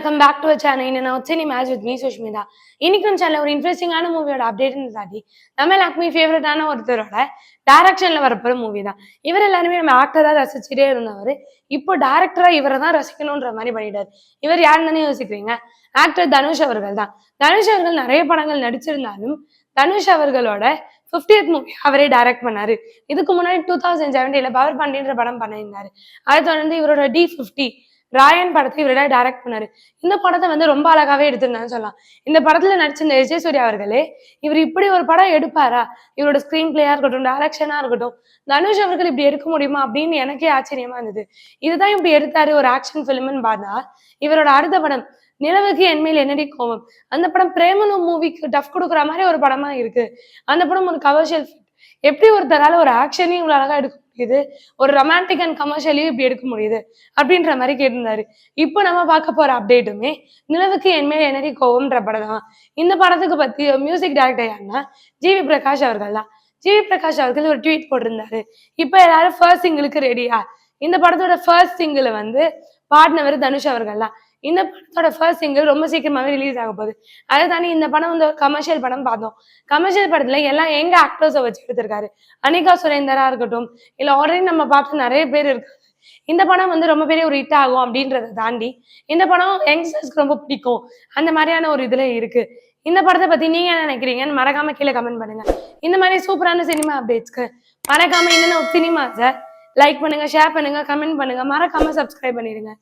Welcome back to channel. நான் cinema with me Sushmita. இன்னைக்கு நம்ம சேனல் ஒரு இன்ட்ரெஸ்டிங்கான மூவியோட அப்டேட்னு தாண்டி நம்ம எல்லாருக்குமே ஃபேவரட்டான ஒருத்தரோட டைரக்ஷன்ல வரப்போற மூவி தான். இவர் எல்லாருமே நம்ம ஆக்டரா ரசிச்சுட்டே இருந்தவர் இப்போ டைரக்டரா இவரை தான் ரசிக்கணுன்ற மாதிரி பண்ணிட்டார். இவர் யாருன்னு யோசிக்கிறீங்க? ஆக்டர் தனுஷ் அவர்கள் தான். தனுஷ் அவர்கள் நிறைய படங்கள் நடிச்சிருந்தாலும் தனுஷ் அவர்களோட 50th மூவி அவரே டைரக்ட் பண்ணாரு. இதுக்கு முன்னாடி 2017ல பவர் பாண்டியன்ற படம் பண்ணியிருந்தாரு. அதை தொடர்ந்து இவரோட D50 ராயன் படத்தை இவரோட டைரக்ட் பண்ணாரு. இந்த படத்தை ரொம்ப அழகாவே எடுத்திருந்தான்னு சொல்லலாம். இந்த படத்துல நடிச்சிருந்த விஜய் சூர்யா அவர்களே இவர் இப்படி ஒரு படம் எடுப்பாரா, இவரோட ஸ்கிரீன் பிளேயா இருக்கட்டும், டைரக்ஷனா இருக்கட்டும், தனுஷ் அவர்கள் இப்படி எடுக்க முடியுமா அப்படின்னு எனக்கே ஆச்சரியமா இருந்தது. இதுதான் இப்படி எடுத்தாரு ஒரு ஆக்ஷன் பிலிம்னு பார்த்தா, இவரோட அடுத்த படம் நிலவுக்கு என்மேல் என்னடி கோவம், அந்த படம் பிரேமனு மூவிக்கு டஃப் கொடுக்குற மாதிரி ஒரு படமா இருக்கு. அந்த படம் ஒரு கமர்ஷியல் எப்படி ஒருத்தரால ஒரு ஆக்ஷனையும் இவ்வளவு அழகா எடுக்க முடியுது, ஒரு ரொமான்டிக் அண்ட் கமர்ஷியலையும் இப்படி எடுக்க முடியுது அப்படின்ற மாதிரி கேட்டிருந்தாரு. இப்போ நம்ம பார்க்க போற அப்டேட்டுமே நிலவுக்கு என்மேல் என்னடி கோவம்ன்ற படம் தான். இந்த படத்துக்கு பத்தி மியூசிக் டைரக்டர் யாருன்னா ஜிவி பிரகாஷ் அவர்கள் தான். ஜிவி பிரகாஷ் அவர்கள் ஒரு ட்வீட் போட்டிருந்தாரு. இப்போ எல்லாரும் ஃபர்ஸ்ட் சிங்கிளுக்கு ரெடியா? இந்த படத்தோட ஃபர்ஸ்ட் சிங்கிள் பாடினவர் தனுஷ் அவர்கள் தான். இந்த படத்தோட ஃபர்ஸ்ட் சிங்கிள் ரொம்ப சீக்கிரமாவே ரிலீஸ் ஆக போகுது. அதை தாண்டி இந்த படம் ஒரு கமர்ஷியல் படம் பார்த்தோம். கமர்ஷியல் படத்துல எல்லாம் எங்க ஆக்டர்ஸை வச்சு எடுத்திருக்காரு. அனிகா சுரேந்தரா இருக்கட்டும், இல்ல ஆல்ரெடி நம்ம பார்த்து நிறைய பேர் இருக்காங்க. இந்த படம் ரொம்ப பெரிய ஒரு ஹிட் ஆகும் அப்படின்றத தாண்டி இந்த படம் யங்ஸ்டர்ஸ்க்கு ரொம்ப பிடிக்கும், அந்த மாதிரியான ஒரு இதுல இருக்கு. இந்த படத்தை பத்தி நீங்க என்ன நினைக்கிறீங்கன்னு மறக்காம கீழே கமெண்ட் பண்ணுங்க. இந்த மாதிரி சூப்பரான சினிமா அப்டேட்ஸ்க்கு மறக்காம இன்னும் சினிமாஸை லைக் பண்ணுங்க, ஷேர் பண்ணுங்க, கமெண்ட் பண்ணுங்க, மறக்காம சப்ஸ்கிரைப் பண்ணிடுங்க.